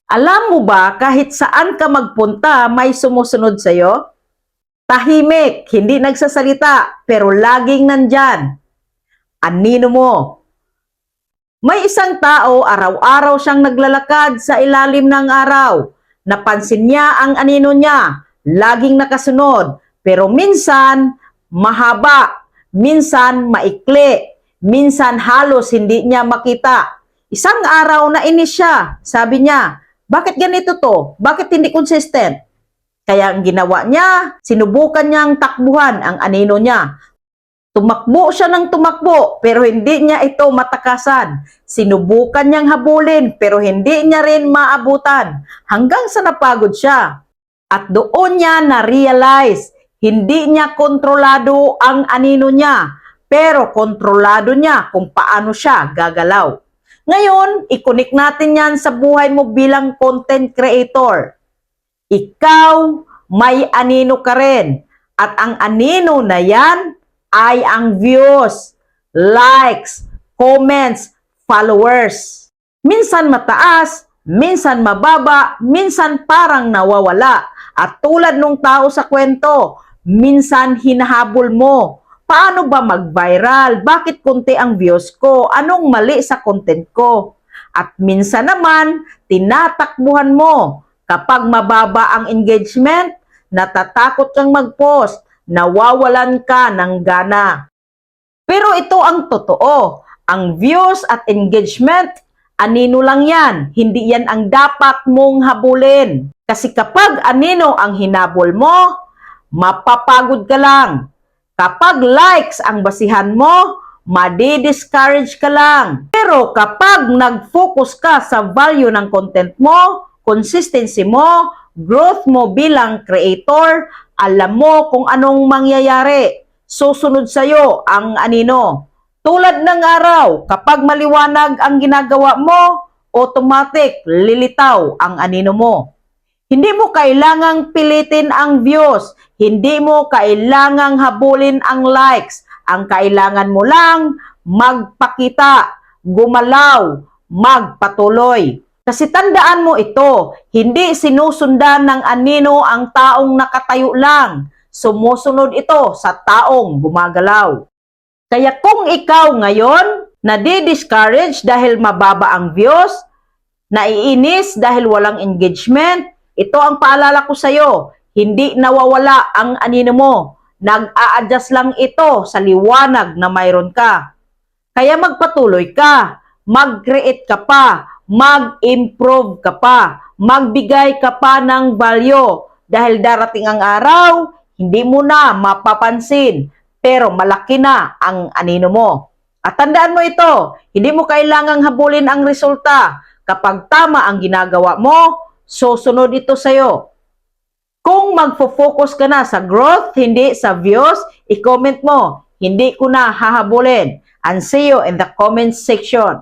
Alam mo ba kahit saan ka magpunta may sumusunod sa'yo? Tahimik, hindi nagsasalita, pero laging nandyan. Anino mo? May isang tao, araw-araw siyang naglalakad sa ilalim ng araw. Napansin niya ang anino niya, laging nakasunod, pero minsan mahaba, minsan maikli, minsan halos hindi niya makita. Isang araw na inis siya, sabi niya, bakit ganito to? Bakit hindi consistent? Kaya ang ginawa niya, sinubukan niyang takbuhan ang anino niya. Tumakbo siya ng tumakbo pero hindi niya ito matakasan. Sinubukan niyang habulin pero hindi niya rin maabutan hanggang sa napagod siya. At doon niya na-realize, hindi niya kontrolado ang anino niya pero kontrolado niya kung paano siya gagalaw. Ngayon, i-connect natin yan sa buhay mo bilang content creator. Ikaw, may anino ka rin. At ang anino na yan ay ang views, likes, comments, followers. Minsan mataas, minsan mababa, minsan parang nawawala. At tulad nung tao sa kwento, minsan hinahabol mo. Paano ba mag-viral? Bakit konti ang views ko? Anong mali sa content ko? At minsan naman, tinatakbuhan mo. Kapag mababa ang engagement, natatakot kang mag-post, nawawalan ka ng gana. Pero ito ang totoo. Ang views at engagement, anino lang yan. Hindi yan ang dapat mong habulin. Kasi kapag anino ang hinabol mo, mapapagod ka lang. Kapag likes ang basihan mo, madi-discourage ka lang. Pero kapag nag-focus ka sa value ng content mo, consistency mo, growth mo bilang creator, alam mo kung anong mangyayari. Susunod sa'yo ang anino. Tulad ng araw, kapag maliwanag ang ginagawa mo, automatic lilitaw ang anino mo. Hindi mo kailangang pilitin ang views. Hindi mo kailangang habulin ang likes. Ang kailangan mo lang magpakita, gumalaw, magpatuloy. Kasi tandaan mo ito, hindi sinusundan ng anino ang taong nakatayo lang. Sumusunod ito sa taong gumagalaw. Kaya kung ikaw ngayon, nadi-discourage dahil mababa ang views, naiinis dahil walang engagement, ito ang paalala ko sa iyo, hindi nawawala ang anino mo. Nag-a-adjust lang ito sa liwanag na mayroon ka. Kaya magpatuloy ka, mag-create ka pa, mag-improve ka pa, magbigay ka pa ng value. Dahil darating ang araw, hindi mo na mapapansin, pero malaki na ang anino mo. At tandaan mo ito, hindi mo kailangang habulin ang resulta. Kapag tama ang ginagawa mo, susunod ito sa'yo. Kung magfo-focus ka na sa growth, hindi sa views, i-comment mo, hindi ko na hahabulin. And see you in the comment section.